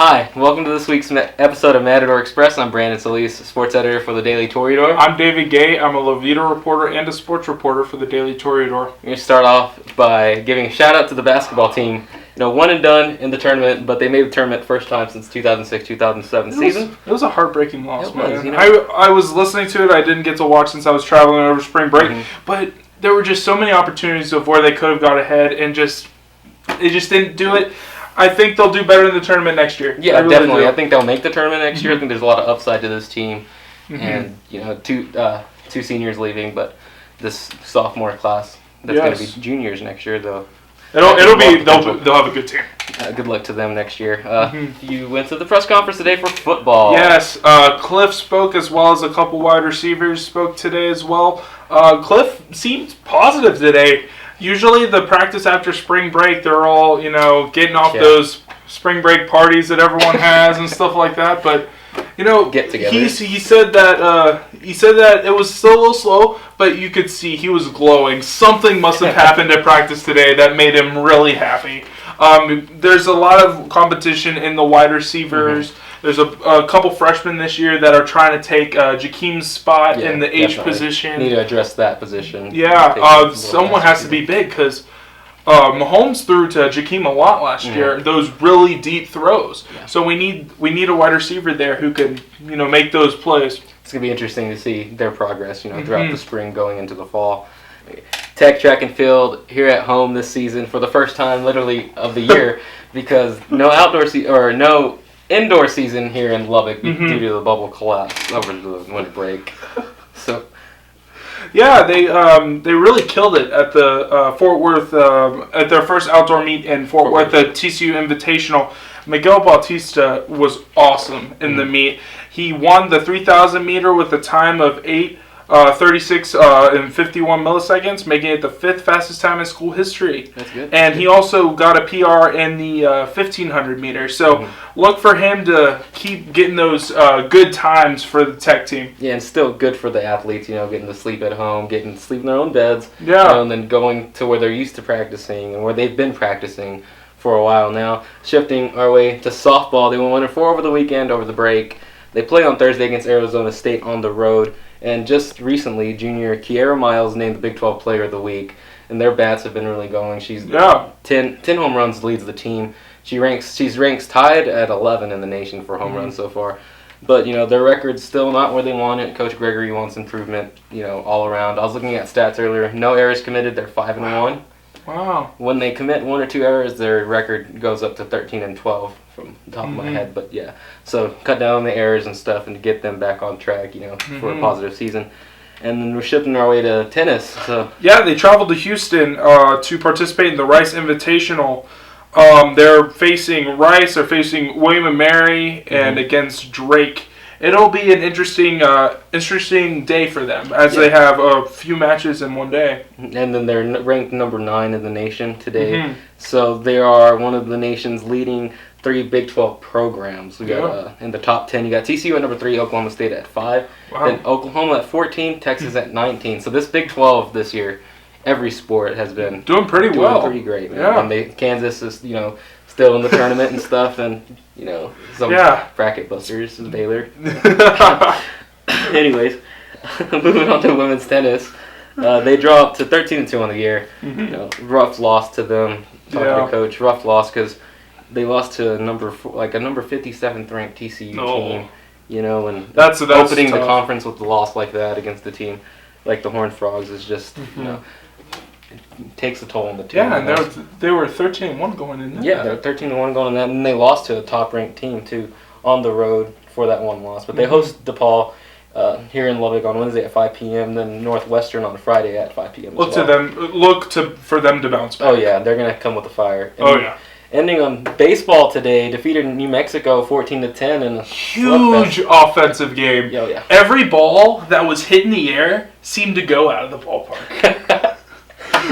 Hi, welcome to this week's episode of Matador Express. I'm Brandon Soliz, sports editor for the Daily Toreador. I'm David Gay. I'm a La Vida reporter and a sports reporter for the Daily Toreador. We're going to start off by giving a shout out to the basketball team. One and done in the tournament, but they made the tournament first time since 2006-2007 season. It was a heartbreaking loss, man. Was, I was listening to it. I didn't get to watch since I was traveling over spring break, but there were just so many opportunities of where they could have got ahead, and they just didn't do it. I think they'll do better in the tournament next year. Yeah, really definitely. Do. I think they'll make the tournament next year. I think there's a lot of upside to this team, and two seniors leaving, but this sophomore class that's going to be juniors next year, though. They'll have a good team. Good luck to them next year. You went to the press conference today for football. Yes, Cliff spoke as well as a couple wide receivers spoke today as well. Cliff seemed positive today. Usually the practice after spring break, they're all, getting off those spring break parties that everyone has and stuff like that. But, get together. He said that it was still a little slow, but you could see he was glowing. Something must have happened at practice today that made him really happy. There's a lot of competition in the wide receivers. There's a couple freshmen this year that are trying to take Jakeem's spot in the H position. Need to address that position. Yeah, someone has to be big because Mahomes threw to Jakeem a lot last year. Those really deep throws. Yeah. So we need a wide receiver there who can make those plays. It's gonna be interesting to see their progress. Throughout the spring going into the fall. Tech track and field here at home this season for the first time, literally of the year, because no indoor season here in Lubbock due to the bubble collapse over the winter break. So, yeah, they really killed it at the Fort Worth at their first outdoor meet in Fort Worth, the TCU Invitational. Miguel Bautista was awesome in the meet. He won the 3,000 meter with a time of 8:36 and 51 milliseconds, making it the fifth fastest time in school history. That's good. And he also got a PR in the 1,500 meters. So look for him to keep getting those good times for the Tech team. Yeah, and still good for the athletes, getting to sleep at home, getting to sleep in their own beds. Yeah. And then going to where they're used to practicing and where they've been practicing for a while now. Shifting our way to softball. They won 1-4 over the weekend, over the break. They play on Thursday against Arizona State on the road. And just recently, junior Kiera Miles named the Big 12 Player of the Week. And their bats have been really going. She's 10 home runs, leads the team. She's ranked tied at 11 in the nation for home runs so far. But, their record's still not where they want it. Coach Gregory wants improvement, all around. I was looking at stats earlier. No errors committed. They're 5-1. Wow. When they commit 1 or 2 errors, their record goes up to 13-12 from the top of my head. But yeah, so cut down on the errors and stuff and get them back on track, for a positive season. And then we're shifting our way to tennis. So yeah, they traveled to Houston to participate in the Rice Invitational. They're facing Rice, they're facing William & Mary, and against Drake. It'll be an interesting day for them as they have a few matches in one day. And then they're ranked number 9 in the nation today. So they are one of the nation's leading 3 Big 12 programs. We got in the top 10. You got TCU at number 3, Oklahoma State at 5, then Oklahoma at 14, Texas at 19. So this Big 12 this year, every sport has been doing pretty great, man. Yeah. And Kansas is still in the tournament and stuff, and some bracket busters in Baylor. Anyways, moving on to women's tennis, they dropped to 13-2 on the year. Rough loss to them. Talking to coach, rough loss because they lost to a number 57th ranked TCU team. And that's opening tough. the conference with a loss like that against a team like the Horned Frogs is just it takes a toll on the team. Yeah, and they were 13-1 going in there. Yeah, they were 13-1 going in that, and they lost to a top-ranked team too on the road for that one loss. But they host DePaul here in Lubbock on Wednesday at 5 p.m. Then Northwestern on Friday at 5 p.m. For them to bounce back. Oh yeah, they're gonna come with a fire. And ending on baseball today, defeated New Mexico 14-10 in a huge offensive game. Yeah. Every ball that was hit in the air seemed to go out of the ballpark.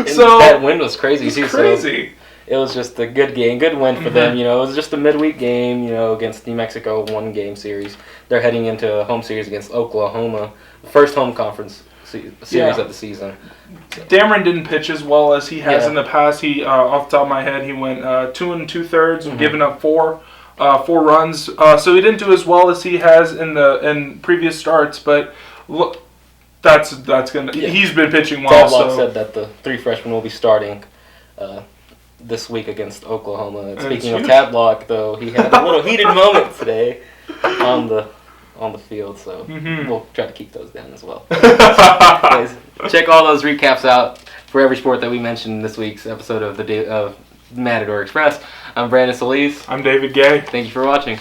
So that win was crazy. It was crazy. So it was just a good game, good win for them. It was just a midweek game, against New Mexico, 1-game series. They're heading into a home series against Oklahoma, the first home conference series of the season. So. Dameron didn't pitch as well as he has in the past. He, off the top of my head, he went 2 2/3, giving up 4. 4 runs. So he didn't do as well as he has in previous starts, but look, that's gonna. Yeah. He's been pitching well. Tadlock said that the 3 freshmen will be starting this week against Oklahoma. And speaking of Tadlock, though, he had a little heated moment today on the field, so we'll try to keep those down as well. Anyways, check all those recaps out for every sport that we mentioned in this week's episode of Matador Express. I'm Brandon Soliz. I'm David Gay. Thank you for watching.